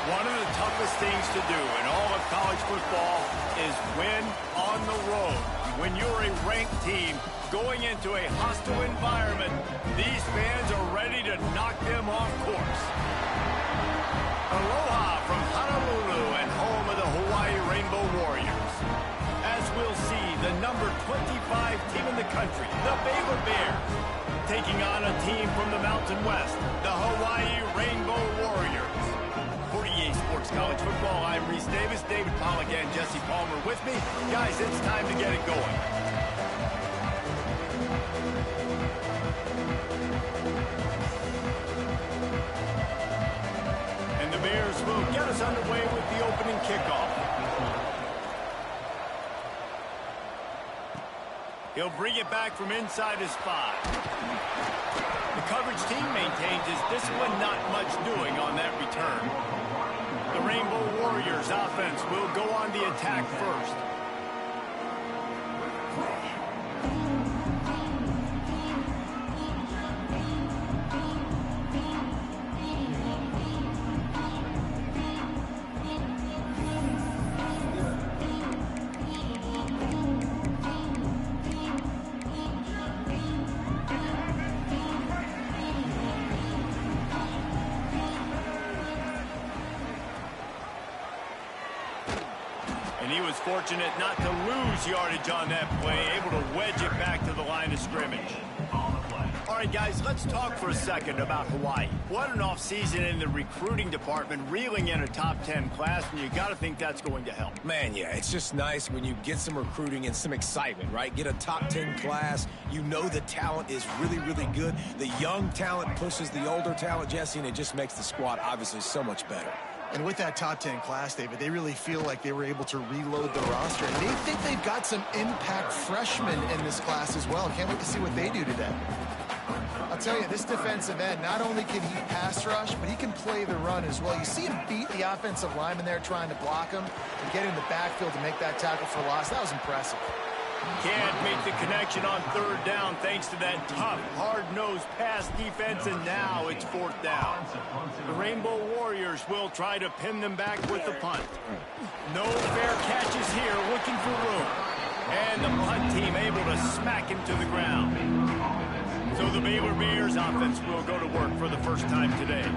One of the toughest things to do in all of college football is win on the road. When you're a ranked team going into a hostile environment, these fans are ready to knock them off course. Aloha from Honolulu and home of the Hawaii Rainbow Warriors. As we'll see, the number 25 team in the country, the Baylor Bears, taking on a team from the Mountain West, the Hawaii Rainbow Warriors. 48 Sports College Football, I'm Reese Davis, David Pollack and Jesse Palmer with me. Guys, it's time to get it going. And the Bears will get us underway with the opening kickoff. He'll bring it back from inside his 5. The coverage team maintains his discipline, not much doing on that return. The Rainbow Warriors offense will go on the attack first. He was fortunate not to lose yardage on that play, able to wedge it back to the line of scrimmage. All right, guys, let's talk for a second about Hawaii. What an offseason in the recruiting department, reeling in a top 10 class, and you got to think that's going to help. Man, yeah, it's just nice when you get some recruiting and some excitement, right? Get a top 10 class. You know the talent is really, really good. The young talent pushes the older talent, Jesse, and it just makes the squad obviously so much better. And with that top 10 class, David, they really feel like they were able to reload the roster. And they think they've got some impact freshmen in this class as well. Can't wait to see what they do today. I'll tell you, this defensive end, not only can he pass rush, but he can play the run as well. You see him beat the offensive lineman there trying to block him and get in the backfield to make that tackle for loss. That was impressive. Can't make the connection on third down thanks to that tough, hard-nosed pass defense, and now it's fourth down. The Rainbow Warriors will try to pin them back with the punt. No fair catches here, looking for room. And the punt team able to smack him to the ground. So the Baylor Bears offense will go to work for the first time today.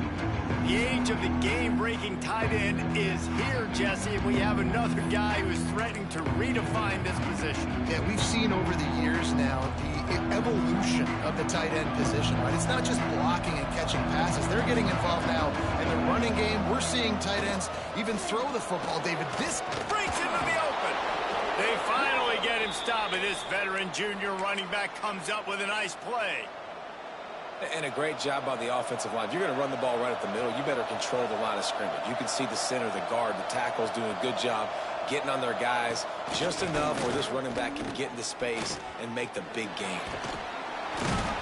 The age of the game-breaking tight end is here, Jesse, and we have another guy who's threatening to redefine this position. Yeah, we've seen over the years now the evolution of the tight end position, right? It's not just blocking and catching passes. They're getting involved now in the running game. We're seeing tight ends even throw the football, David. This breaks into the open. They finally get him stopped, and this veteran junior running back comes up with a nice play. And a great job by the offensive line. If you're going to run the ball right at the middle, you better control the line of scrimmage. You can see the center, the guard, the tackles doing a good job getting on their guys just enough where this running back can get into space and make the big game.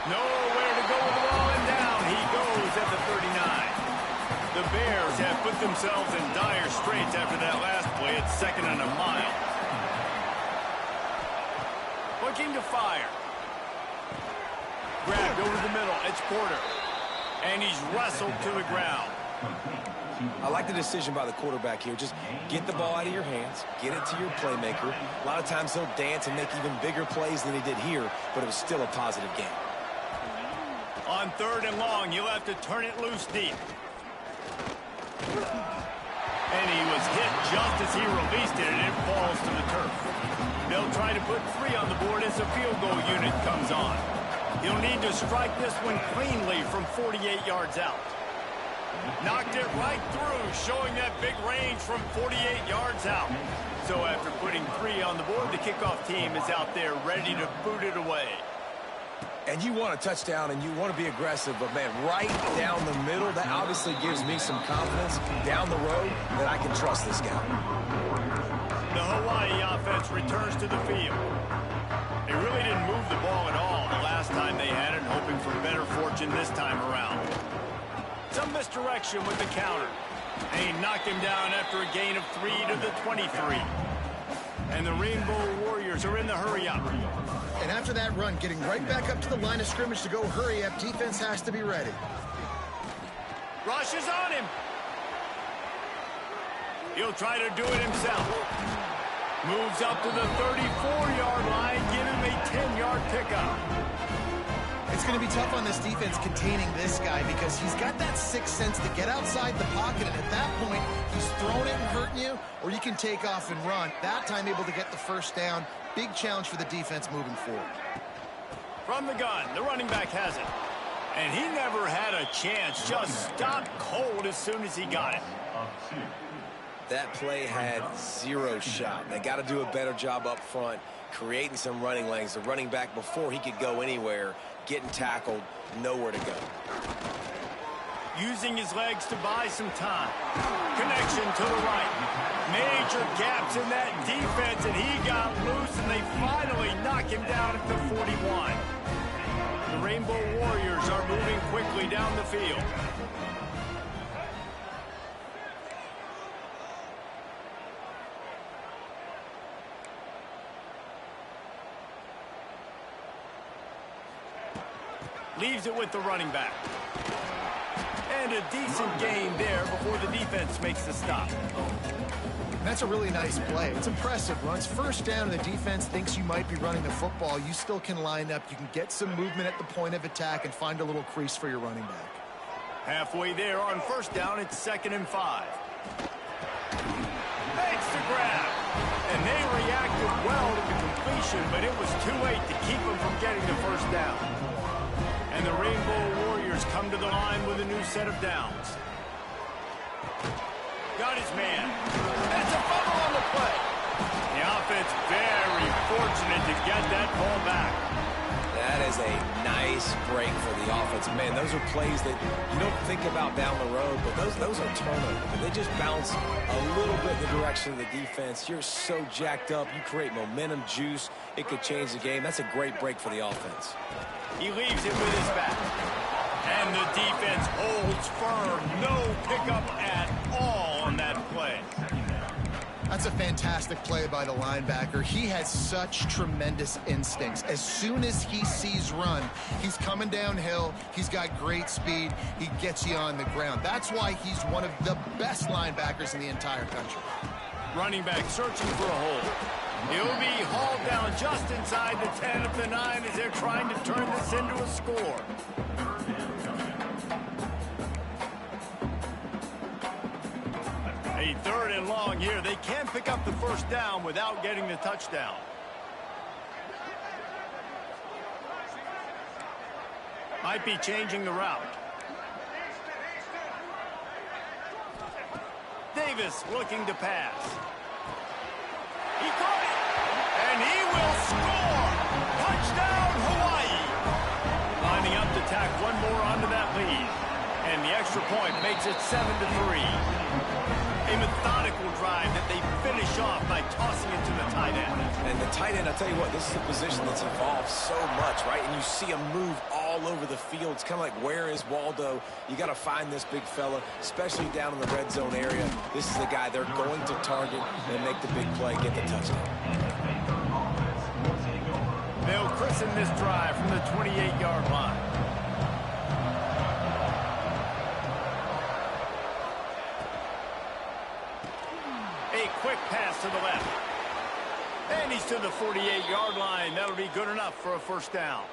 Nowhere to go with the ball, and down he goes at the 39. The Bears have put themselves in dire straits after that last play. It's second and a mile. Looking to fire. Grabbed over the middle. It's Porter. And he's wrestled to the ground. I like the decision by the quarterback here. Just get the ball out of your hands. Get it to your playmaker. A lot of times he'll dance and make even bigger plays than he did here, but it was still a positive game. On third and long, you'll have to turn it loose deep. And he was hit just as he released it, and it falls to the turf. They'll try to put 3 on the board as the field goal unit comes on. He'll need to strike this one cleanly from 48 yards out. Knocked it right through, showing that big range from 48 yards out. So after putting 3 on the board, the kickoff team is out there ready to boot it away. And you want a touchdown and you want to be aggressive, but man, right down the middle, that obviously gives me some confidence down the road that I can trust this guy. The Hawaii offense returns to the field. They really didn't move the ball at all the last time they had it, hoping for better fortune this time around. Some misdirection with the counter. And he knocked him down after a gain of 3 to the 23. And the Rainbow Warriors are in the hurry-up. And after that run, getting right back up to the line of scrimmage to go hurry-up, defense has to be ready. Rush is on him. He'll try to do it himself. Moves up to the 34-yard line, give him a 10-yard pickup. It's going to be tough on this defense containing this guy because he's got that sixth sense to get outside the pocket, and at that point, he's throwing it and hurting you, or you can take off and run. That time able to get the first down. Big challenge for the defense moving forward. From the gun, the running back has it. And he never had a chance, just stopped cold as soon as he got it. That play had zero shot. They got to do a better job up front, creating some running lanes. The running back, before he could go anywhere, getting tackled, nowhere to go. Using his legs to buy some time. Connection to the right. Major gaps in that defense, and he got loose, and they finally knock him down at the 41. The Rainbow Warriors are moving quickly down the field. Leaves it with the running back. And a decent gain there before the defense makes the stop. That's a really nice play. It's impressive. Runs first down, and the defense thinks you might be running the football. You still can line up. You can get some movement at the point of attack and find a little crease for your running back. Halfway there on first down, it's 2nd and 5. Makes the grab. And they reacted well to the completion, but it was too late to keep them from getting the first down. And the Rainbow Warriors come to the line with a new set of downs. Got his man. That's a fumble on the play. The offense very fortunate to get that ball back. That is a nice break for the offense. Man, those are plays that you don't think about down the road, but those are turnovers. They just bounce a little bit in the direction of the defense. You're so jacked up. You create momentum, juice. It could change the game. That's a great break for the offense. He leaves it with his back. And the defense holds firm. No pickup at all on that play. That's a fantastic play by the linebacker. He has such tremendous instincts. As soon as he sees run, he's coming downhill. He's got great speed. He gets you on the ground. That's why he's one of the best linebackers in the entire country. Running back searching for a hole. He'll be hauled down just inside the 10 of the 9 as they're trying to turn this into a score. A 3rd and long here. They can't pick up the first down without getting the touchdown. Might be changing the route. Davis looking to pass. He caught it, and he will score. Touchdown, Hawaii. Lining up to tack one more onto that lead. And the extra point makes it 7-3. A methodical drive that they finish off by tossing it to the tight end. And the tight end, I'll tell you what, this is a position that's evolved so much, right? And you see him move all over the field. It's kind of like, where is Waldo? You got to find this big fella, especially down in the red zone area. This is the guy they're going to target and make the big play, get the touchdown. They'll christen this drive from the 28-yard line. A quick pass to the left. And he's to the 48-yard line. That'll be good enough for a first down.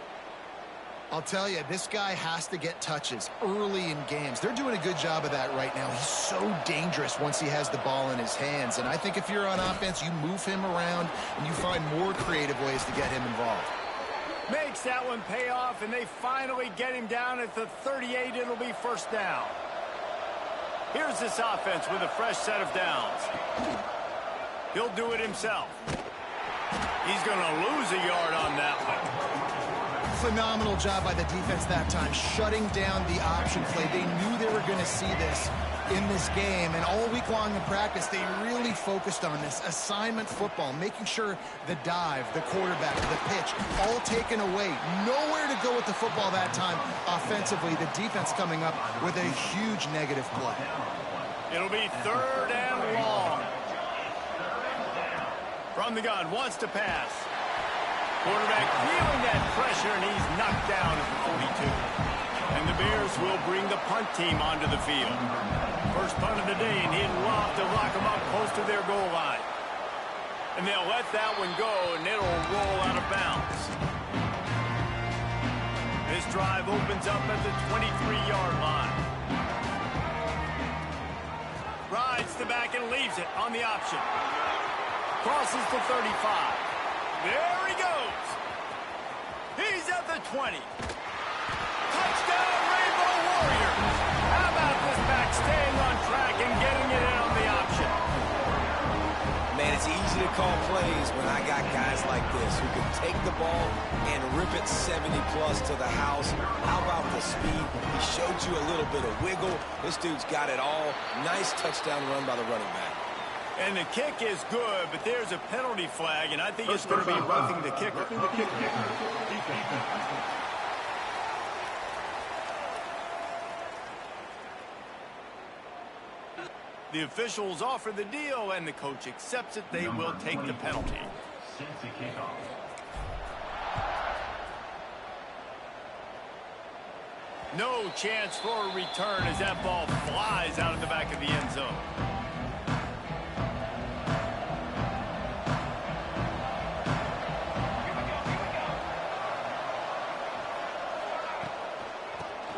I'll tell you, this guy has to get touches early in games. They're doing a good job of that right now. He's so dangerous once he has the ball in his hands. And I think if you're on offense, you move him around and you find more creative ways to get him involved. Makes that one pay off, and they finally get him down at the 38. It'll be first down. Here's this offense with a fresh set of downs. He'll do it himself. He's going to lose a yard on that one. Phenomenal job by the defense that time, shutting down the option play. They knew they were going to see this in this game, and all week long in practice, they really focused on this assignment football, making sure the dive, the quarterback, the pitch, all taken away. Nowhere to go with the football that time offensively. The defense coming up with a huge negative play. It'll be 3rd and long. From the gun, wants to pass. Quarterback feeling that pressure, and he's knocked down at the 42. And the Bears will bring the punt team onto the field. First punt of the day, and he'd love to lock them up close to their goal line. And they'll let that one go, and it'll roll out of bounds. This drive opens up at the 23-yard line. Rides the back and leaves it on the option. Crosses to 35. There he goes. He's at the 20. Touchdown, Rainbow Warriors. How about this back staying on track and getting it in on the option? Man, it's easy to call plays when I got guys like this who can take the ball and rip it 70-plus to the house. How about the speed? He showed you a little bit of wiggle. This dude's got it all. Nice touchdown run by the running back. And the kick is good, but there's a penalty flag, and I think it's going to be roughing the kicker. The officials offer the deal, and the coach accepts it. They will take the penalty. No chance for a return as that ball flies out of the back of the end zone.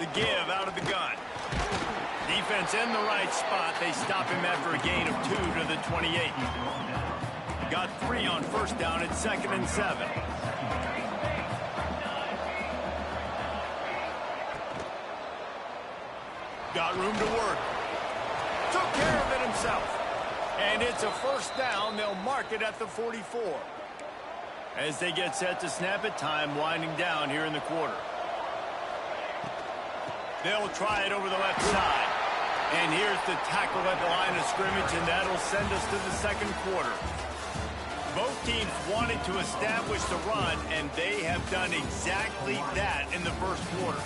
The give out of the gun. Defense in the right spot. They stop him after a gain of 2 to the 28. Got 3 on first down. It's 2nd and 7. Got room to work. Took care of it himself. And it's a first down. They'll mark it at the 44. As they get set to snap it, time winding down here in the quarter. They'll try it over the left side. And here's the tackle at the line of scrimmage, and that'll send us to the second quarter. Both teams wanted to establish the run, and they have done exactly that in the first quarter.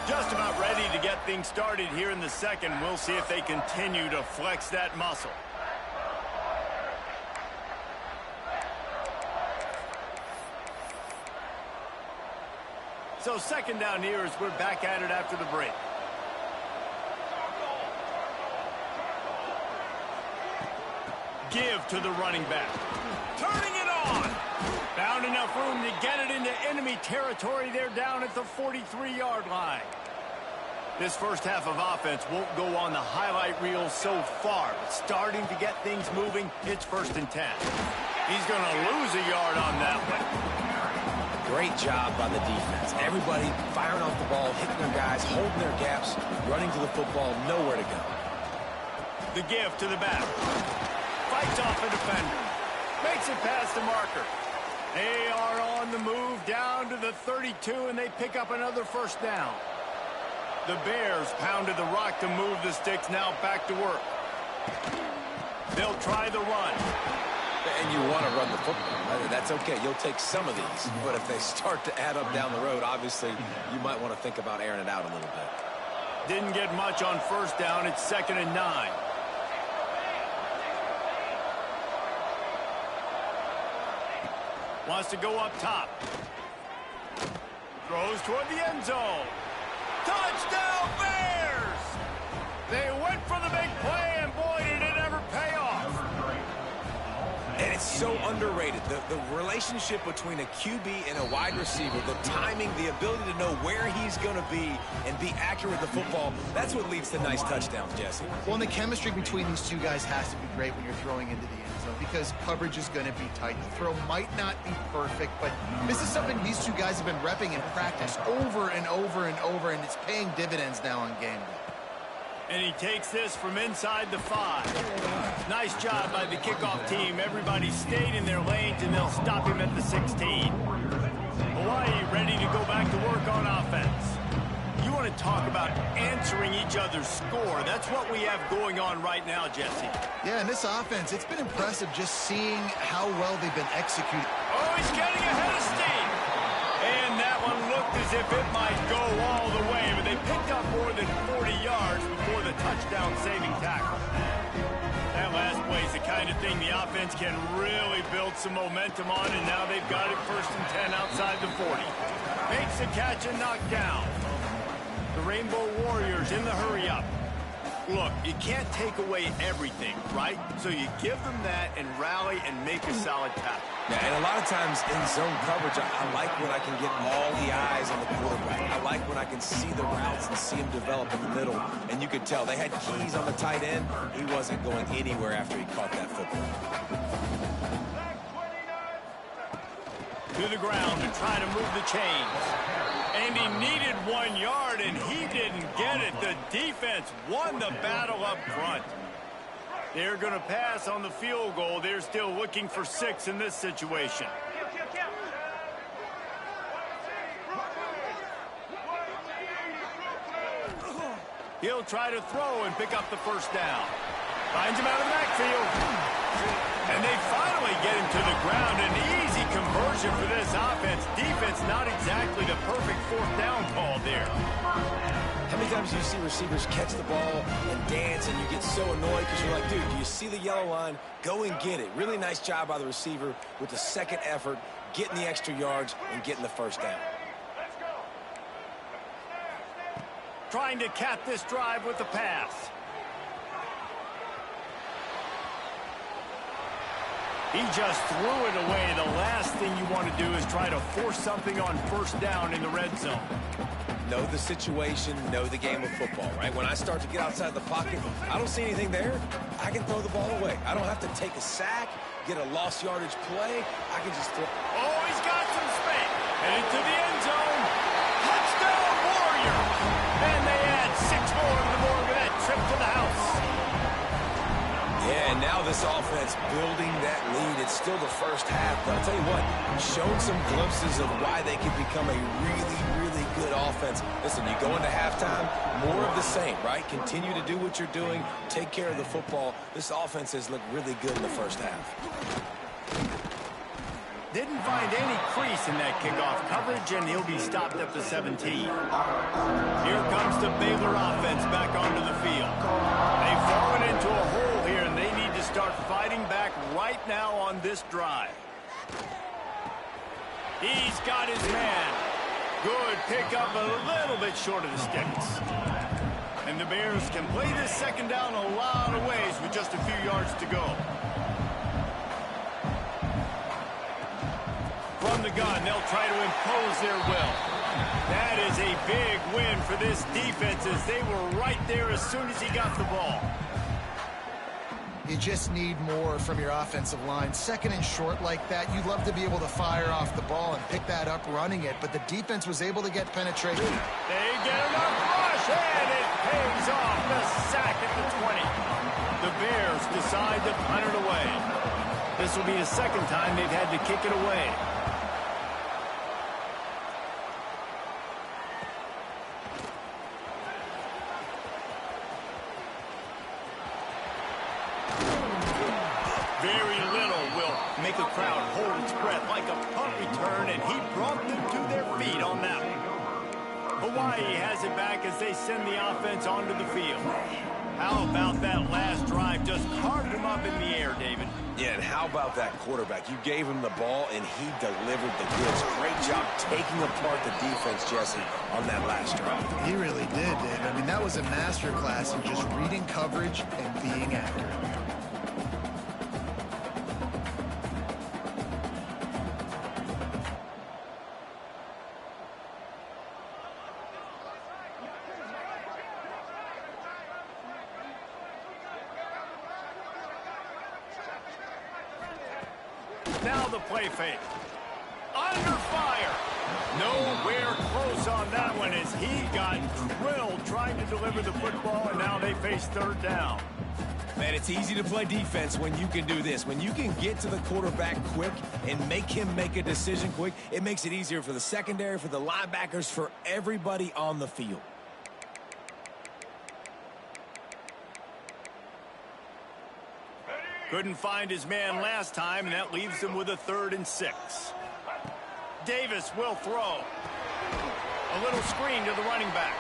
Just about ready to get things started here in the second. We'll see if they continue to flex that muscle. So second down here as we're back at it after the break. Give to the running back. Turning it on. Found enough room to get it into enemy territory. They're down at the 43-yard line. This first half of offense won't go on the highlight reel so far. But starting to get things moving, it's 1st and 10. He's going to lose a yard on that one. Great job by the defense. Everybody firing off the ball, hitting their guys, holding their gaps, running to the football, nowhere to go. The give to the back. Fights off a defender. Makes it past the marker. They are on the move down to the 32, and they pick up another first down. The Bears pounded the rock to move the sticks, now back to work. They'll try the run. And you want to run the football. That's okay. You'll take some of these. But if they start to add up down the road, obviously, you might want to think about airing it out a little bit. Didn't get much on first down. It's 2nd and 9. Wants to go up top. Throws toward the end zone. Touchdown, Bears! They went for the big play, and boy, did it ever pay off. And it's so underrated. The relationship between a QB and a wide receiver, the timing, the ability to know where he's going to be and be accurate with the football, that's what leads to nice touchdowns, Jesse. Well, and the chemistry between these two guys has to be great when you're throwing into the end zone because coverage is going to be tight. The throw might not be perfect, but this is something these two guys have been repping in practice over and over and over, and it's paying dividends now on game day. And he takes this from inside the 5. Nice job by the kickoff team. Everybody stayed in their lanes, and they'll stop him at the 16. Hawaii ready to go back to work on offense. You want to talk about answering each other's score. That's what we have going on right now, Jesse. Yeah, and this offense, it's been impressive just seeing how well they've been executing. Oh, he's getting ahead of steam. And that one looked as if it might go all the way, but they picked up more than 40 yards before the touchdown-saving tackle. That last play is the kind of thing the offense can really build some momentum on, and now they've got it 1st and 10 outside the 40. Makes the catch and knocked down. The Rainbow Warriors in the hurry-up. Look, you can't take away everything, right? So you give them that and rally and make a solid tackle. Yeah, and a lot of times in zone coverage, I like when I can get all the eyes on the quarterback. I like when I can see the routes and see him develop in the middle. And you could tell they had keys on the tight end. He wasn't going anywhere after he caught that football. To the ground to try to move the chains. And he needed 1 yard, and he didn't get it. The defense won the battle up front. They're going to pass on the field goal. They're still looking for 6 in this situation. He'll try to throw and pick up the 1st down. Finds him out of the backfield. And they finally get him to the ground. An easy conversion for this offense. Defense not exactly the perfect 4th down call there. How many times do you see receivers catch the ball and dance and you get so annoyed because you're like, dude, do you see the yellow line? Go and get it. Really nice job by the receiver with the 2nd effort, getting the extra yards and getting the 1st down. Trying to cap this drive with the pass. He just threw it away. The last thing you want to do is try to force something on 1st down in the red zone. Know the situation, know the game of football, right? When I start to get outside the pocket, I don't see anything there. I can throw the ball away. I don't have to take a sack, get a lost yardage play. I can just throw. Oh, he's got some space. And into the end zone. Touchdown, Warriors. And they add 6 more to the board with that trip to the house. Yeah, and now this offense building that lead. It's still the 1st half, but I'll tell you what, shown some glimpses of why they could become a really good offense. Listen, you go into halftime, more of the same, right? Continue to do what you're doing, take care of the football. This offense has looked really good in the 1st half. Didn't find any crease in that kickoff coverage, and he'll be stopped at the 17. Here comes the Baylor offense back onto the field. They've fallen into a hole here, and they need to start fighting back right now on this drive. He's got his man. Good pickup, a little bit short of the sticks. And the Bears can play this 2nd down a lot of ways with just a few yards to go. From the gun, they'll try to impose their will. That is a big win for this defense as they were right there as soon as he got the ball. You just need more from your offensive line. 2nd and short like that, you'd love to be able to fire off the ball and pick that up running it, but the defense was able to get penetration. They get enough rush, and it pays off. The sack at the 20. The Bears decide to punt it away. This will be the 2nd time they've had to kick it away. Very little will make a crowd hold its breath like a punt return, and he brought them to their feet on that one. Hawaii has it back as they send the offense onto the field. How about that last drive? Just carved him up in the air, David. Yeah, and how about that quarterback? You gave him the ball, and he delivered the goods. Great job taking apart the defense, Jesse, on that last drive. He really did, Dave. I mean, that was a masterclass in just reading coverage and being accurate. Now the play fake. Under fire. Nowhere close on that one as he got drilled trying to deliver the football, and now they face 3rd down. Man, it's easy to play defense when you can do this. When you can get to the quarterback quick and make him make a decision quick, it makes it easier for the secondary, for the linebackers, for everybody on the field. Couldn't find his man last time, and that leaves him with a 3rd and 6. Davis will throw. A little screen to the running back.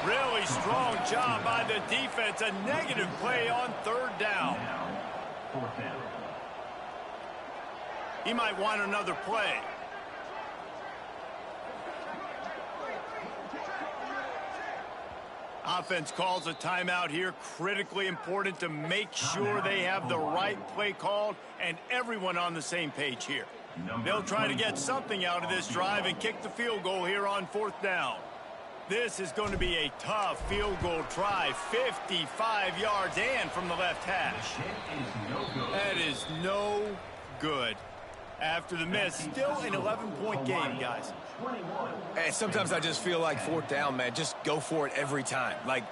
Really strong job by the defense. A negative play on third down. He might want another play. Offense calls a timeout here. Critically important to make sure they have the right play called and everyone on the same page here. They'll try to get something out of this drive and kick the field goal here on fourth down. This is going to be a tough field goal try. 55 yards and from the left hash. That is no good. After the miss, still an 11-point game, guys. Hey, sometimes I just feel like fourth down, man. Just go for it every time. Like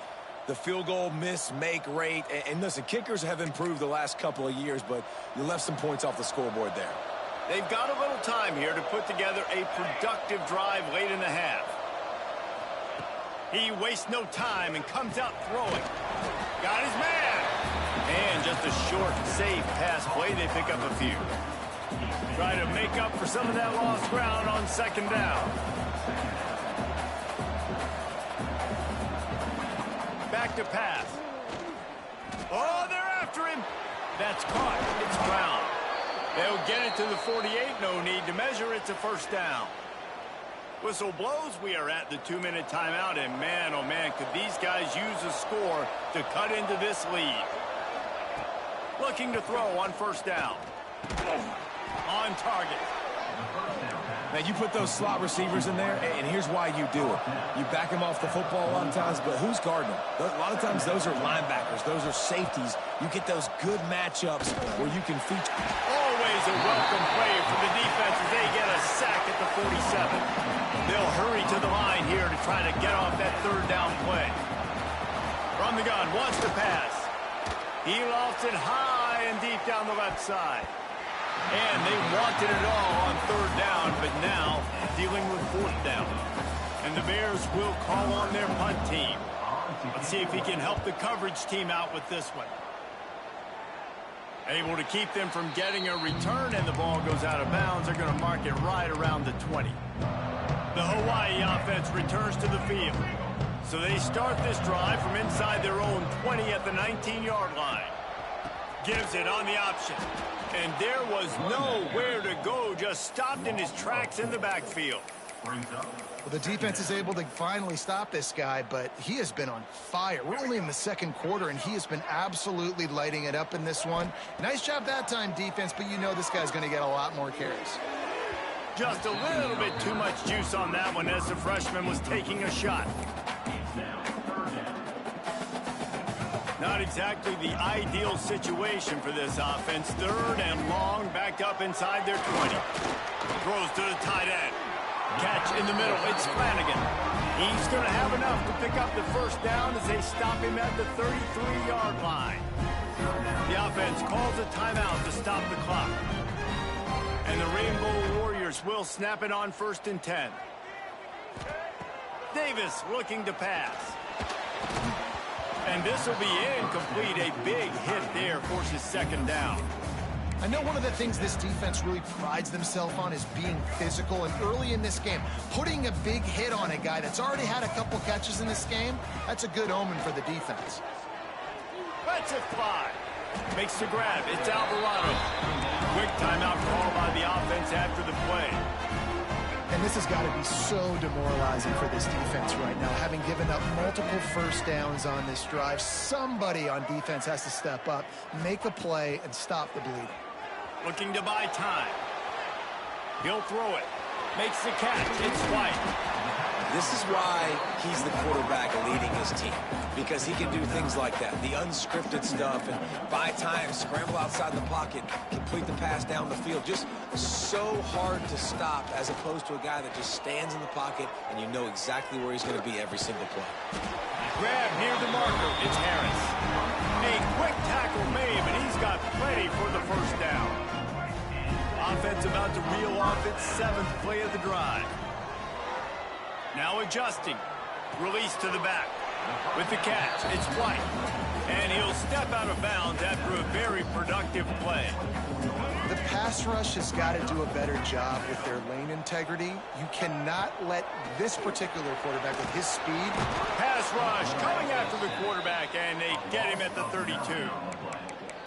the field goal miss-make rate. And listen, kickers have improved the last couple of years, but you left some points off the scoreboard there. They've got a little time here to put together a productive drive late in the half. He wastes no time and comes out throwing. Got his man. And just a short, safe pass play. They pick up a few. Try to make up for some of that lost ground on second down. Back to pass. Oh, they're after him. That's caught. It's Brown. They'll get it to the 48. No need to measure. It's a first down. Whistle blows. We are at the 2-minute timeout. And man, oh man, could these guys use a score to cut into this lead. Looking to throw on first down. On target. Now, you put those slot receivers in there, and here's why you do it. You back them off the football a lot of times, but who's guarding them? A lot of times, those are linebackers. Those are safeties. You get those good matchups where you can feature. Always a welcome play for the defense as they get a sack at the 47. They'll hurry to the line here to try to get off that third down play. From the gun, wants to pass. He lofts it high and deep down the left side. And they wanted it all on third down, but now dealing with fourth down. And the Bears will call on their punt team. Let's see if he can help the coverage team out with this one. Able to keep them from getting a return, and the ball goes out of bounds. They're going to mark it right around the 20. The Hawaii offense returns to the field. So they start this drive from inside their own 20 at the 19-yard line. Gives it on the option. And there was nowhere to go, just stopped in his tracks in the backfield. Well, the defense is able to finally stop this guy, but he has been on fire. We're only in the second quarter, and he has been absolutely lighting it up in this one. Nice job that time, defense, but you know this guy's going to get a lot more carries. Just a little bit too much juice on that one as the freshman was taking a shot. Not exactly the ideal situation for this offense. Third and long, backed up inside their 20. Throws to the tight end. Catch in the middle. It's Flanagan. He's going to have enough to pick up the first down as they stop him at the 33-yard line. The offense calls a timeout to stop the clock. And the Rainbow Warriors will snap it on first and 10. Davis looking to pass. And this will be incomplete. A big hit there forces second down. I know one of the things this defense really prides themselves on is being physical. And early in this game, putting a big hit on a guy that's already had a couple catches in this game, that's a good omen for the defense. Lets it fly. Makes the grab. It's Alvarado. Quick timeout call by the offense after the play. And this has got to be so demoralizing for this defense right now. Having given up multiple first downs on this drive, somebody on defense has to step up, make a play, and stop the bleeding. Looking to buy time. He'll throw it. Makes the catch. It's White. This is why he's the quarterback leading his team, because he can do things like that, the unscripted stuff, and buy time, scramble outside the pocket, complete the pass down the field. Just so hard to stop as opposed to a guy that just stands in the pocket and you know exactly where he's going to be every single play. Grab near the marker. It's Harris. A quick tackle made, but he's got plenty for the first down. Offense about to reel off its seventh play of the drive. Now adjusting. Release to the back. With the catch, it's White. And he'll step out of bounds after a very productive play. The pass rush has got to do a better job with their lane integrity. You cannot let this particular quarterback with his speed. Pass rush coming after the quarterback, and they get him at the 32.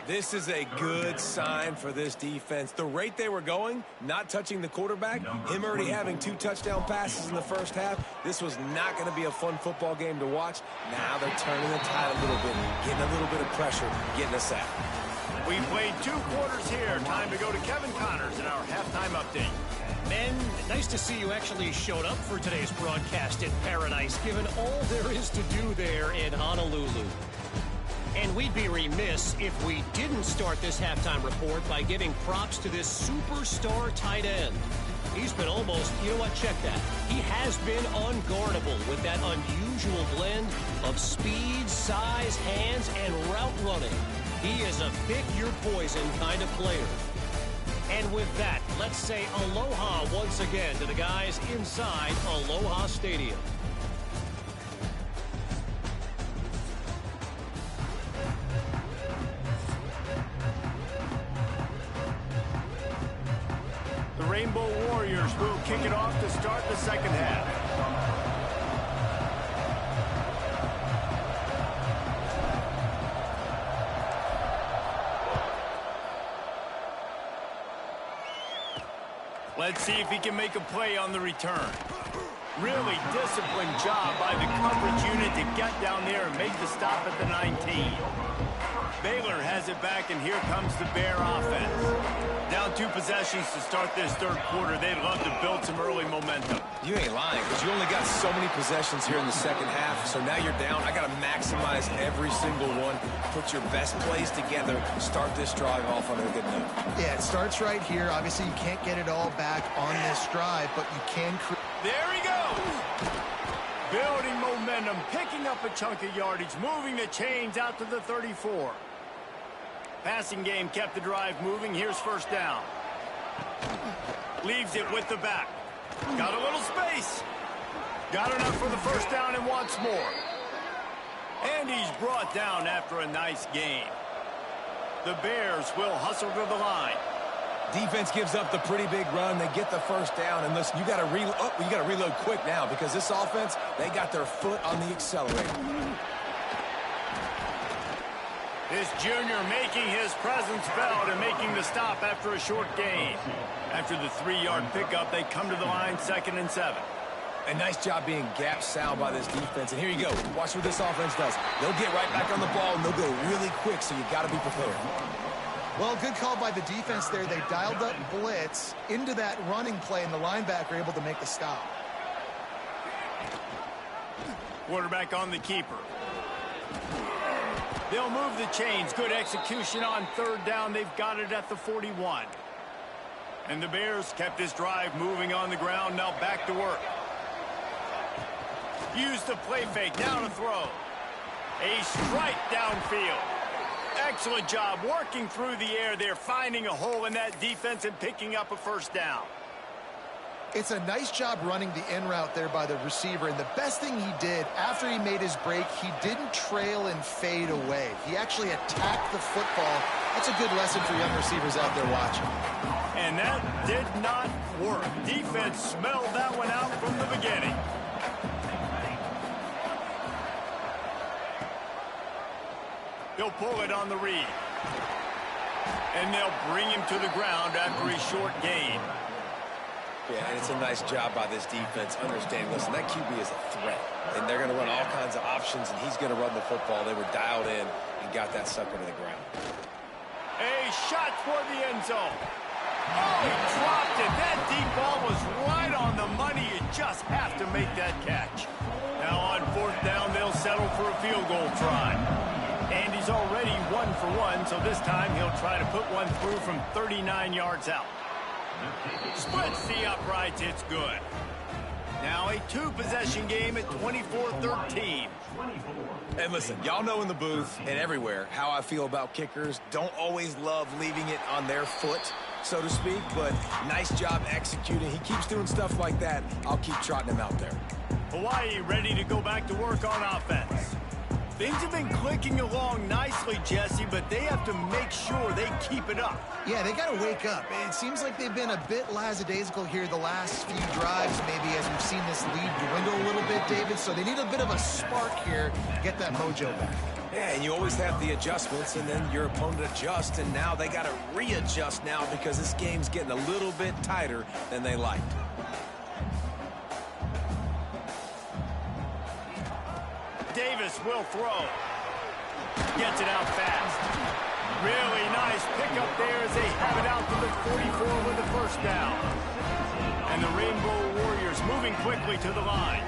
This is a good sign for this defense. The rate they were going, not touching the quarterback, him already having 2 touchdown passes in the first half, this was not going to be a fun football game to watch. Now they're turning the tide a little bit, getting a little bit of pressure, getting a sack. We played 2 quarters here. Time to go to Kevin Connors in our halftime update. Men, nice to see you actually showed up for today's broadcast in paradise, given all there is to do there in Honolulu. And we'd be remiss if we didn't start this halftime report by giving props to this superstar tight end. He's been almost, you know what, check that. He has been unguardable with that unusual blend of speed, size, hands, and route running. He is a pick-your-poison kind of player. And with that, let's say aloha once again to the guys inside Aloha Stadium. The Rainbow Warriors will kick it off to start the second half. Let's see if he can make a play on the return. Really disciplined job by the coverage unit to get down there and make the stop at the 19. Baylor has it back, and here comes the Bear offense. Down 2 possessions to start this third quarter. They'd love to build some early momentum. You ain't lying, because you only got so many possessions here in the second half, so now you're down. I got to maximize every single one, put your best plays together, start this drive off on a good note. Yeah, it starts right here. Obviously, you can't get it all back on this drive, but you can create. There he goes. Building momentum, picking up a chunk of yardage, moving the chains out to the 34. Passing game kept the drive moving. Here's first down. Leaves it with the back. Got a little space. Got enough for the first down and wants more. And he's brought down after a nice gain. The Bears will hustle to the line. Defense gives up the pretty big run. They get the first down. And listen, you got to reload quick now because this offense, they got their foot on the accelerator. This junior making his presence felt and making the stop after a short gain. After the 3-yard pickup, they come to the line 2nd and 7. A nice job being gap sound by this defense. And here you go. Watch what this offense does. They'll get right back on the ball, and they'll go really quick, so you got to be prepared. Well, good call by the defense there. They dialed up blitz into that running play, and the linebacker able to make the stop. Quarterback on the keeper. They'll move the chains. Good execution on third down. They've got it at the 41. And the Bears kept this drive moving on the ground. Now back to work. Use the play fake. Now to throw. A strike downfield. Excellent job working through the air there, finding a hole in that defense and picking up a first down. It's a nice job running the in route there by the receiver, and the best thing he did after he made his break, he didn't trail and fade away. He actually attacked the football. That's a good lesson for young receivers out there watching. And that did not work. Defense smelled that one out from the beginning. They'll pull it on the read. And they'll bring him to the ground after a short gain. Yeah, and it's a nice job by this defense understanding, listen, that QB is a threat. And they're going to run all kinds of options, and he's going to run the football. They were dialed in and got that sucker to the ground. A shot toward the end zone. Oh, he dropped it. That deep ball was right on the money. You just have to make that catch. Now on fourth down, they'll settle for a field goal try. And he's already 1 for 1, so this time he'll try to put one through from 39 yards out. Splits the uprights, it's good. Now a 2-possession game at 24-13. And listen, y'all know in the booth and everywhere how I feel about kickers. Don't always love leaving it on their foot, so to speak, but nice job executing. He keeps doing stuff like that. I'll keep trotting him out there. Hawaii ready to go back to work on offense. Things have been clicking along nicely, Jesse, but they have to make sure they keep it up. Yeah, they got to wake up. It seems like they've been a bit lackadaisical here the last few drives, maybe, as we've seen this lead dwindle a little bit, David. So they need a bit of a spark here to get that mojo back. Yeah, and you always have the adjustments, and then your opponent adjusts, and now they got to readjust now because this game's getting a little bit tighter than they liked. Davis will throw. Gets it out fast. Really nice pickup there as they have it out to the 44 with the first down. And the Rainbow Warriors moving quickly to the line.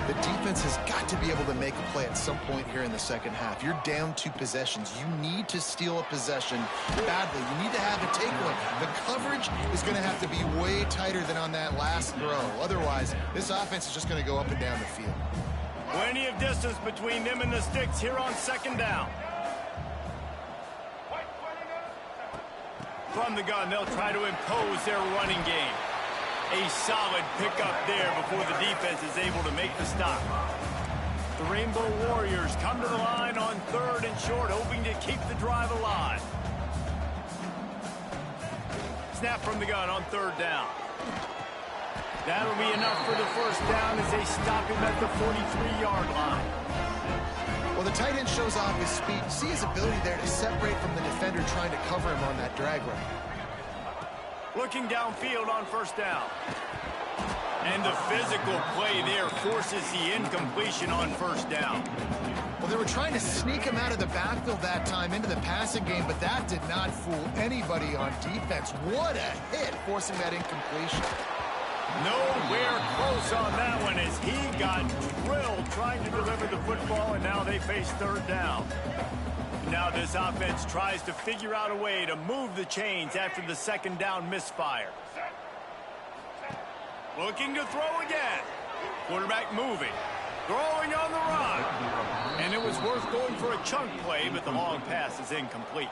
The defense has got to be able to make a play at some point here in the second half. You're down 2 possessions. You need to steal a possession badly. You need to have a takeaway. The coverage is going to have to be way tighter than on that last throw. Otherwise, this offense is just going to go up and down the field. Plenty of distance between them and the sticks here on second down. From the gun, they'll try to impose their running game. A solid pickup there before the defense is able to make the stop. The Rainbow Warriors come to the line on 3rd and short, hoping to keep the drive alive. Snap from the gun on 3rd down. That'll be enough for the first down as they stop him at the 43-yard line. Well, the tight end shows off his speed. See his ability there to separate from the defender trying to cover him on that drag route. Looking downfield on first down. And the physical play there forces the incompletion on first down. Well, they were trying to sneak him out of the backfield that time into the passing game, but that did not fool anybody on defense. What a hit, forcing that incompletion. Nowhere close on that one as he got drilled trying to deliver the football, and now they face 3rd down. Now this offense tries to figure out a way to move the chains after the 2nd down misfire. Looking to throw again. Quarterback moving. Throwing on the run. And it was worth going for a chunk play, but the long pass is incomplete.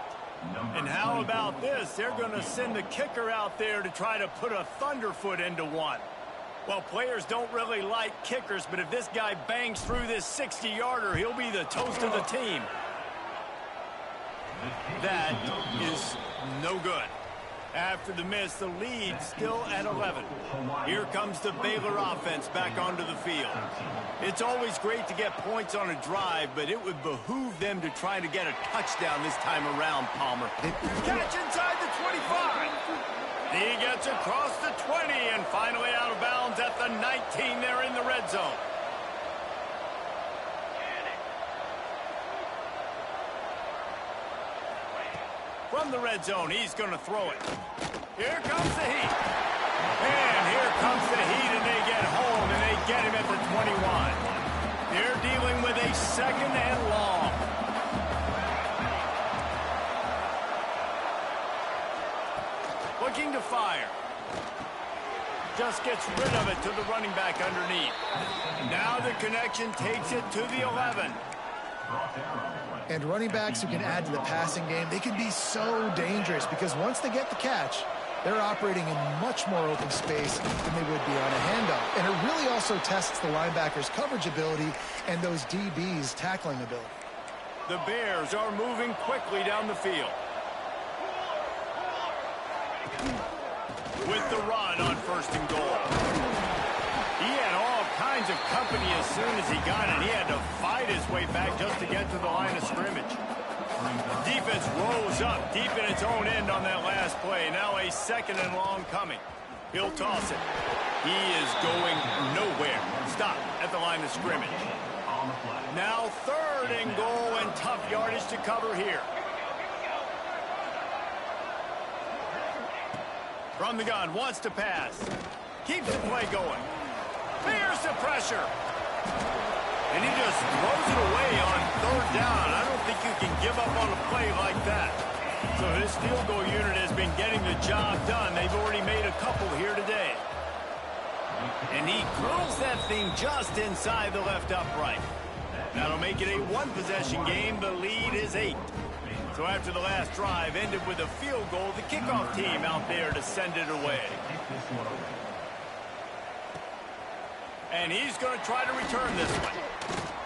And how about this? They're going to send the kicker out there to try to put a thunderfoot into one. Well, players don't really like kickers, but if this guy bangs through this 60-yarder, he'll be the toast of the team. That is no good. After the miss, the lead still at 11. Here comes the Baylor offense back onto the field. It's always great to get points on a drive, but it would behoove them to try to get a touchdown this time around, Palmer. Catch inside the 25. He gets across the 20 and finally out of bounds at the 19. They're in the red zone. From the red zone, he's going to throw it. Here comes the heat. And here comes the heat, and they get home, and they get him at the 21. They're dealing with a 2nd and long. Looking to fire. Just gets rid of it to the running back underneath. Now the connection takes it to the 11. And running backs who can add to the passing game, they can be so dangerous because once they get the catch, they're operating in much more open space than they would be on a handoff. And it really also tests the linebackers' coverage ability and those DBs' tackling ability. The Bears are moving quickly down the field. With the run on 1st and goal. He had all kinds of company as soon as he got it. He had to fight his way back just to get to the line of scrimmage. Defense rose up deep in its own end on that last play. Now a 2nd and long coming. He'll toss it. He is going nowhere. Stop at the line of scrimmage. Now 3rd and goal and tough yardage to cover here. From the gun, wants to pass. Keeps the play going. Fears the pressure. And he just throws it away on 3rd down. I don't think you can give up on a play like that. So his field goal unit has been getting the job done. They've already made a couple here today. And he curls that thing just inside the left upright. That'll make it a 1-possession game. The lead is 8. So after the last drive ended with a field goal, the kickoff team out there to send it away. And he's going to try to return this one.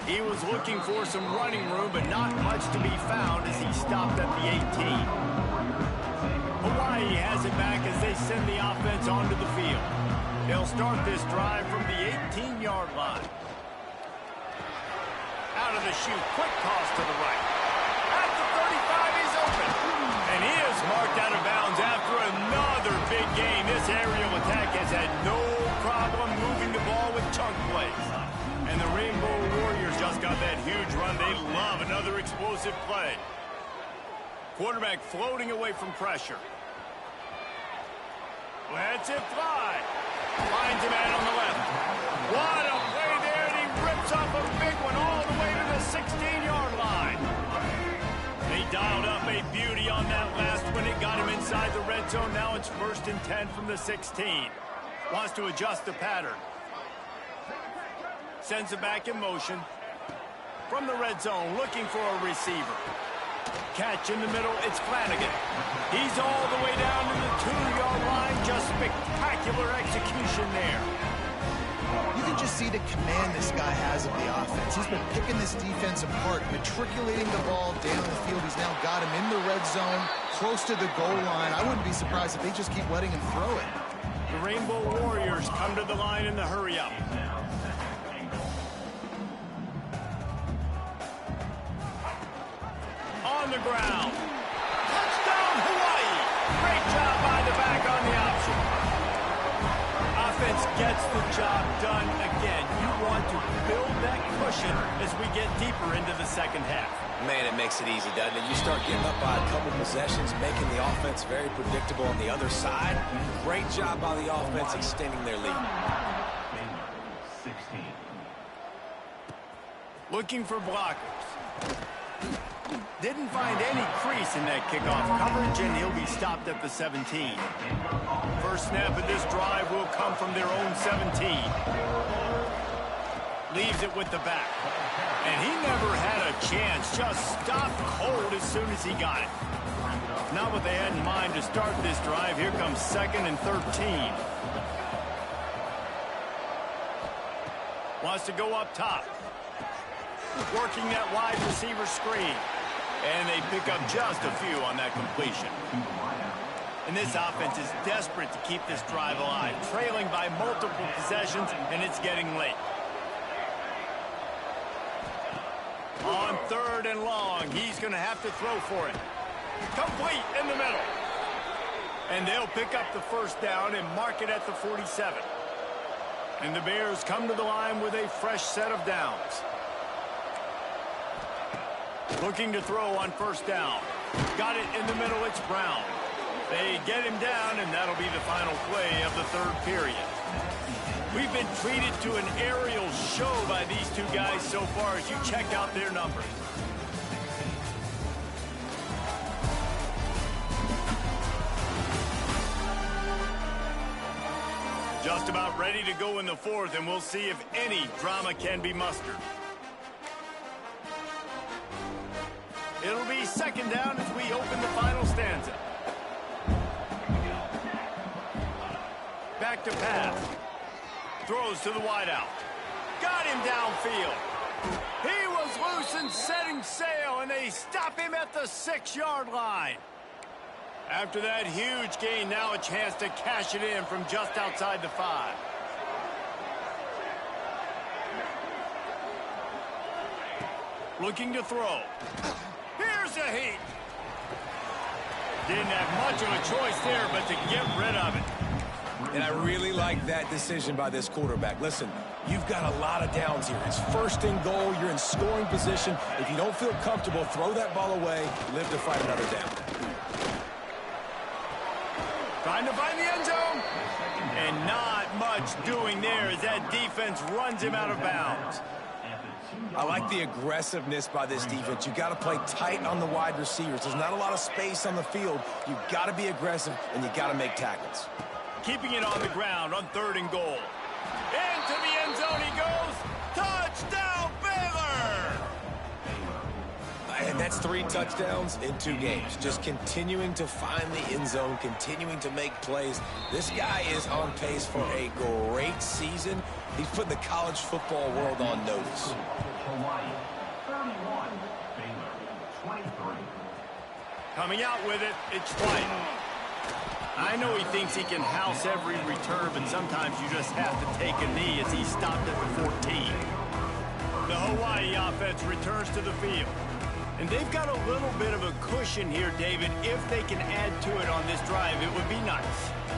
He was looking for some running room, but not much to be found as he stopped at the 18. Hawaii has it back as they send the offense onto the field. They'll start this drive from the 18-yard line. Out of the chute, quick toss to the right. At the 35, he's open. And he is marked out of bounds after another big gain. This aerial attack has had no problem moving the ball with chunk plays. And the Rainbow Warriors just got that huge run. They love another explosive play. Quarterback floating away from pressure. Lets it fly. Finds a man on the left. What a play there, and he rips off a big one all the way to the 16-yard line. They dialed up a beauty on that last one. It got him inside the red zone. Now it's 1st and 10 from the 16. Wants to adjust the pattern. Sends it back in motion. From the red zone, looking for a receiver. Catch in the middle, it's Flanagan. He's all the way down to the 2-yard line. Just spectacular execution there. You can just see the command this guy has of the offense. He's been picking this defense apart, matriculating the ball down the field. He's now got him in the red zone, close to the goal line. I wouldn't be surprised if they just keep letting him throw it. The Rainbow Warriors come to the line in the hurry-up. On the ground. Touchdown, Hawaii. Great job by the back on the option. Offense gets the job done again. You want to build that cushion as we get deeper into the second half. Man, it makes it easy, doesn't it? You start getting up by a couple possessions, making the offense very predictable on the other side. Great job by the offense extending their lead. Looking for blockers. Didn't find any crease in that kickoff coverage, and he'll be stopped at the 17. First snap of this drive will come from their own 17. Leaves it with the back. And he never had a chance. Just stopped cold as soon as he got it. Not what they had in mind to start this drive. Here comes 2nd and 13. Wants to go up top. Working that wide receiver screen. And they pick up just a few on that completion. And this offense is desperate to keep this drive alive, trailing by multiple possessions, and it's getting late. On 3rd and long, he's going to have to throw for it. Complete in the middle. And they'll pick up the first down and mark it at the 47. And the Bears come to the line with a fresh set of downs. Looking to throw on 1st down. Got it in the middle, it's Brown. They get him down, and that'll be the final play of the 3rd period. We've been treated to an aerial show by these two guys so far as you check out their numbers. Just about ready to go in the 4th, and we'll see if any drama can be mustered. It'll be 2nd down as we open the final stanza. Back to pass. Throws to the wideout. Got him downfield. He was loose and setting sail, and they stop him at the 6-yard line. After that huge gain, now a chance to cash it in from just outside the 5. Looking to throw. Here's a heat. Didn't have much of a choice there, but to get rid of it. And I really like that decision by this quarterback. Listen, you've got a lot of downs here. It's 1st and goal. You're in scoring position. If you don't feel comfortable, throw that ball away. Live to fight another down. Trying to find the end zone. And not much doing there as that defense runs him out of bounds. I like the aggressiveness by this defense. You got to play tight on the wide receivers. There's not a lot of space on the field. You got to be aggressive, and you got to make tackles. Keeping it on the ground on 3rd and goal. Into the end zone he goes. Touchdown, Baylor! And that That's 3 touchdowns in 2 games. Just continuing to find the end zone, continuing to make plays. This guy is on pace for a great season. He's putting the college football world on notice. Coming out with it, it's White. I know he thinks he can house every return, but sometimes you just have to take a knee as he stopped at the 14. The Hawaii offense returns to the field. And they've got a little bit of a cushion here, David. If they can add to it on this drive, it would be nice.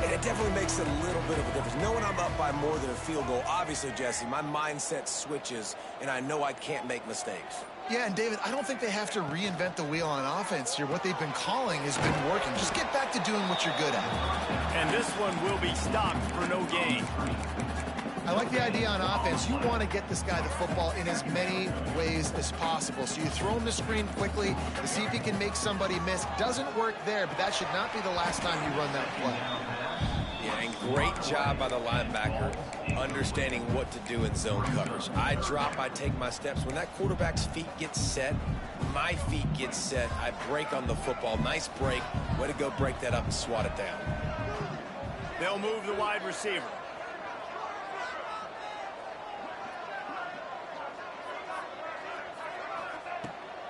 And it definitely makes a little bit of a difference. Knowing I'm up by more than a field goal, obviously, Jesse, my mindset switches, and I know I can't make mistakes. Yeah, and David, I don't think they have to reinvent the wheel on offense here. What they've been calling has been working. Just get back to doing what you're good at. And this one will be stopped for no gain. I like the idea on offense. You want to get this guy the football in as many ways as possible. So you throw him the screen quickly to see if he can make somebody miss. Doesn't work there, but that should not be the last time you run that play. Yeah, and great job by the linebacker understanding what to do in zone coverage. I drop, I take my steps. When that quarterback's feet get set, my feet get set. I break on the football. Nice break. Way to go break that up and swat it down. They'll move the wide receiver.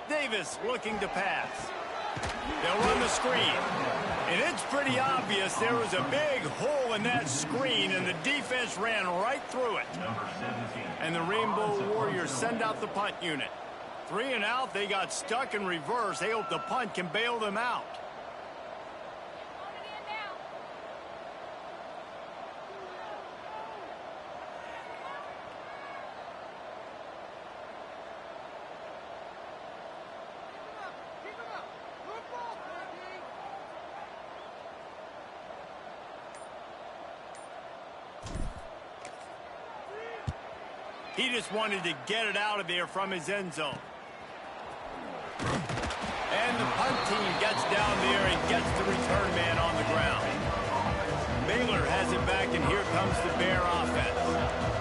Davis looking to pass. They'll run the screen. And it's pretty obvious there was a big hole in that screen, and the defense ran right through it. And the Rainbow Warriors send out the punt unit. 3 and out, they got stuck in reverse. They hope the punt can bail them out. He just wanted to get it out of there from his end zone. And the punt team gets down there and gets the return man on the ground. Baylor has it back, and here comes the Bear offense.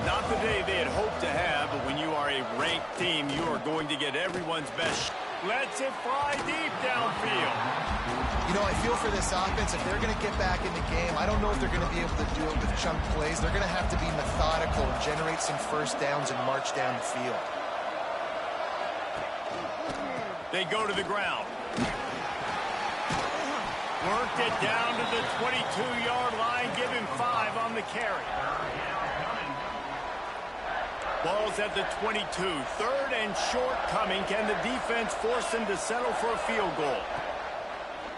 Not the day they had hoped to have, but when you are a ranked team, you are going to get everyone's best. Lets it fly deep downfield. You know, I feel for this offense, if they're going to get back in the game, I don't know if they're going to be able to do it with chunk plays. They're going to have to be methodical and generate some first downs and march down the field. They go to the ground. Worked it down to the 22-yard line. Give him 5 on the carry. Ball's at the 22. 3rd and short coming. Can the defense force them to settle for a field goal?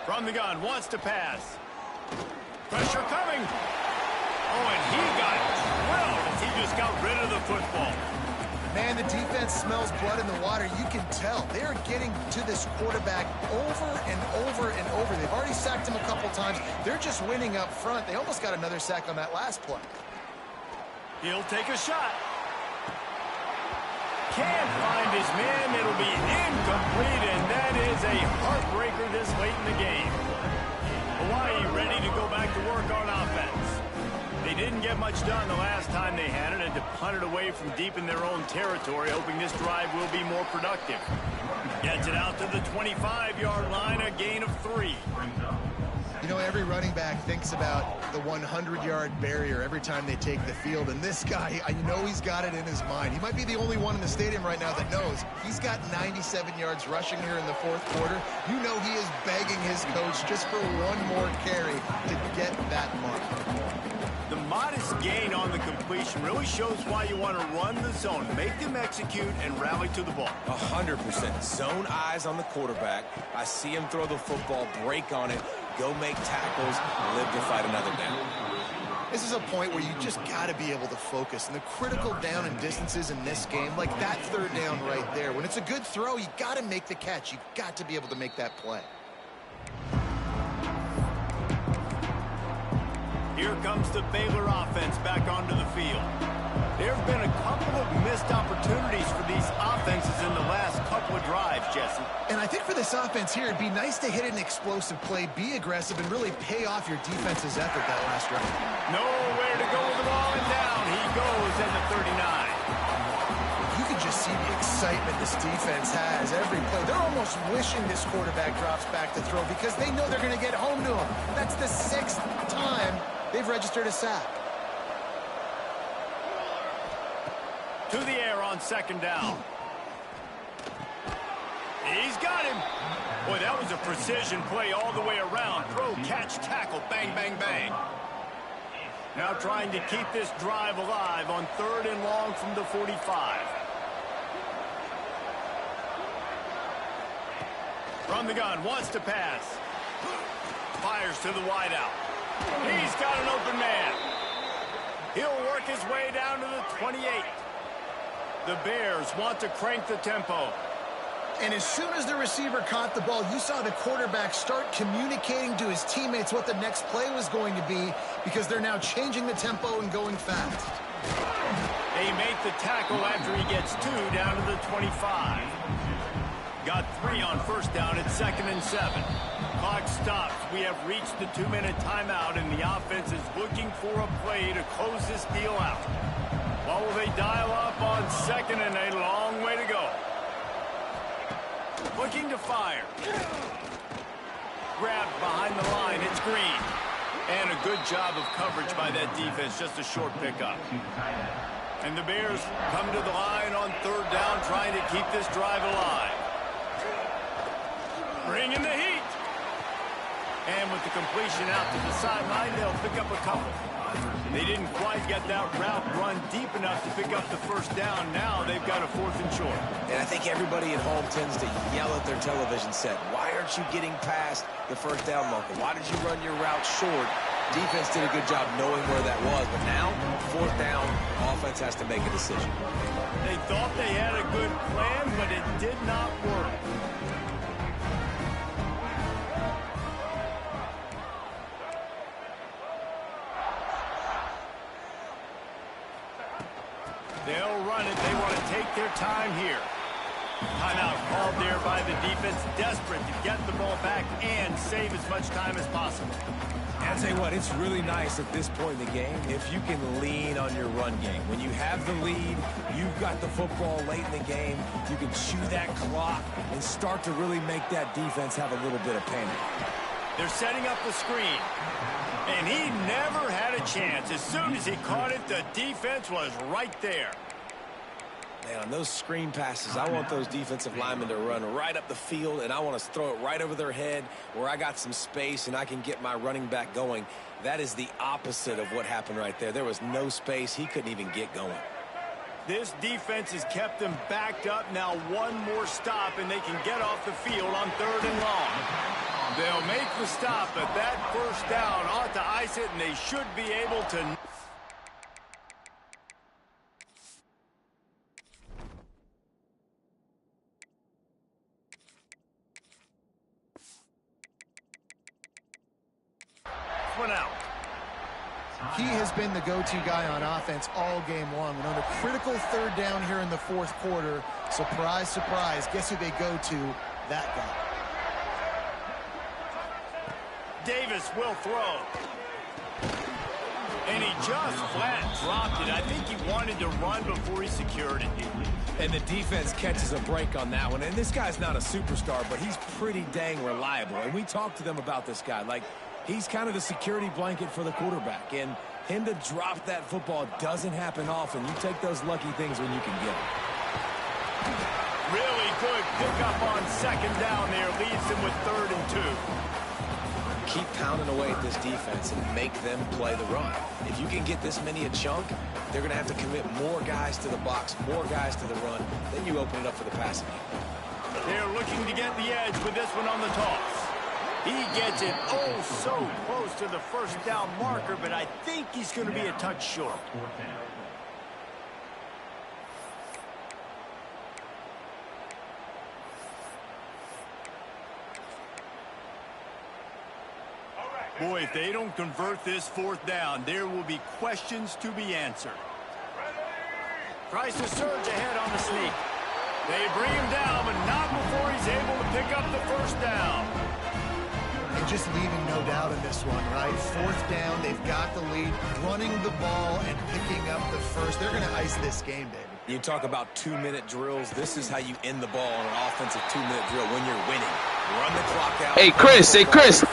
From the gun, wants to pass. Pressure coming. Oh, and he got drilled as he just got rid of the football. Man, the defense smells blood in the water. You can tell. They're getting to this quarterback over and over and over. They've already sacked him a couple times. They're just winning up front. They almost got another sack on that last play. He'll take a shot. Can't find his man. It'll be incomplete, and that is a heartbreaker this late in the game. Hawaii ready to go back to work on offense. They didn't get much done the last time they had it, and to punt it away from deep in their own territory, hoping this drive will be more productive. Gets it out to the 25-yard line, a gain of 3. You know, every running back thinks about the 100-yard barrier every time they take the field, and this guy, I know he's got it in his mind. He might be the only one in the stadium right now that knows he's got 97 yards rushing here in the 4th quarter. You know he is begging his coach just for one more carry to get that mark. The modest gain on the completion really shows why you want to run the zone, make them execute, and rally to the ball. 100%. Zone eyes on the quarterback. I see him throw the football, break on it, go make tackles, live to fight another down. This is a point where you just got to be able to focus. And the critical down and distances in this game, like that 3rd down right there, when it's a good throw, you got to make the catch. You got to be able to make that play. Here comes the Baylor offense back onto the field. There have been a couple of missed opportunities for these offenses in the last couple of drives, Jesse. And I think for this offense here, it'd be nice to hit an explosive play, be aggressive, and really pay off your defense's effort that last drive. Nowhere to go with the ball, and down he goes at the 39. You can just see the excitement this defense has every play. They're almost wishing this quarterback drops back to throw because they know they're going to get home to him. That's the 6th time they've registered a sack. To the air on 2nd down. He's got him. Boy, that was a precision play all the way around. Throw, catch, tackle, bang, bang, bang. Now trying to keep this drive alive on 3rd and long from the 45. From the gun, wants to pass. Fires to the wideout. He's got an open man. He'll work his way down to the 28. The Bears want to crank the tempo. And as soon as the receiver caught the ball, you saw the quarterback start communicating to his teammates what the next play was going to be because they're now changing the tempo and going fast. They make the tackle after he gets 2 down to the 25. Got 3 on 1st down at 2nd and 7. Clock stops. We have reached the 2-minute timeout, and the offense is looking for a play to close this deal out. What will they dial up on 2nd and a long way to go? Looking to fire. Grabbed behind the line. It's Green. And a good job of coverage by that defense. Just a short pickup. And the Bears come to the line on 3rd down, trying to keep this drive alive. Bringing the heat. And with the completion out to the sideline, they'll pick up a couple. They didn't quite get that route run deep enough to pick up the 1st down. Now they've got a 4th and short. And I think everybody at home tends to yell at their television set. Why aren't you getting past the 1st down marker? Why did you run your route short? Defense did a good job knowing where that was. But now, 4th down, offense has to make a decision. They thought they had a good plan, but it did not work. They'll run it. They want to take their time here. Timeout called there by the defense, desperate to get the ball back and save as much time as possible. I'll tell you what, it's really nice at this point in the game if you can lean on your run game. When you have the lead, you've got the football late in the game, you can chew that clock and start to really make that defense have a little bit of panic. They're setting up the screen. And he never had a chance. As soon as he caught it, the defense was right there. Man, on those screen passes, I want those defensive linemen to run right up the field, and I want to throw it right over their head where I got some space and I can get my running back going. That is the opposite of what happened right there. There was no space. He couldn't even get going. This defense has kept them backed up. Now one more stop, and they can get off the field on 3rd and long. They'll make the stop, but that 1st down ought to ice it, and they should be able to. One out. He has been the go-to guy on offense all game long. And on a critical 3rd down here in the 4th quarter, surprise, surprise, guess who they go to? That guy. Davis will throw. And he just flat dropped it. I think he wanted to run before he secured it. And the defense catches a break on that one. And this guy's not a superstar, but he's pretty dang reliable. And we talked to them about this guy. Like, he's kind of the security blanket for the quarterback. And him to drop that football doesn't happen often. You take those lucky things when you can get them. Really good pickup on 2nd down there. Leaves them with 3rd and 2. Keep pounding away at this defense and make them play the run. If you can get this many a chunk, they're going to have to commit more guys to the box, more guys to the run. Then you open it up for the passing game. They're looking to get the edge with this one on the toss. He gets it oh so close to the 1st down marker, but I think he's going to be a touch short. Boy, if they don't convert this 4th down, there will be questions to be answered. Tries to surge ahead on the sneak. They bring him down, but not before he's able to pick up the 1st down. And just leaving no doubt in this one, right? 4th down, they've got the lead, running the ball and picking up the 1st. They're going to ice this game, baby. You talk about 2-minute drills. This is how you end the ball on an offensive 2-minute drill when you're winning. Run the clock out. Hey, Chris,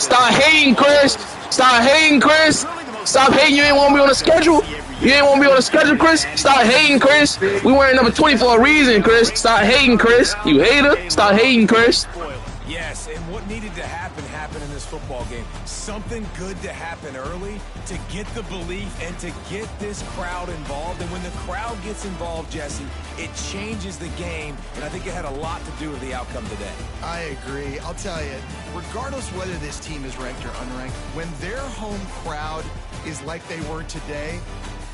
stop hating, Chris. Stop hating, Chris. Stop hating. You ain't want to be on the schedule. You ain't want to be on the schedule, Chris. Stop hating, Chris. We wearing number 20 for a reason, Chris. Stop hating, Chris. You hater. Stop hating, Chris. Yes, and what needed to happen happened in this football game. Something good to happen early to get the belief and to get this crowd involved. And when the crowd gets involved, Jesse, it changes the game. And I think it had a lot to do with the outcome today. I agree. I'll tell you, regardless whether this team is ranked or unranked, when their home crowd is like they were today,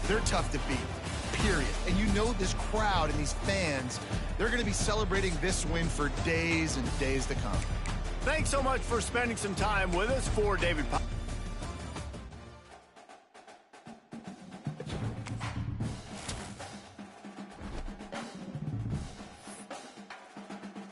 they're tough to beat. Period. And you know this crowd and these fans, they're going to be celebrating this win for days and days to come. Thanks so much for spending some time with us. For David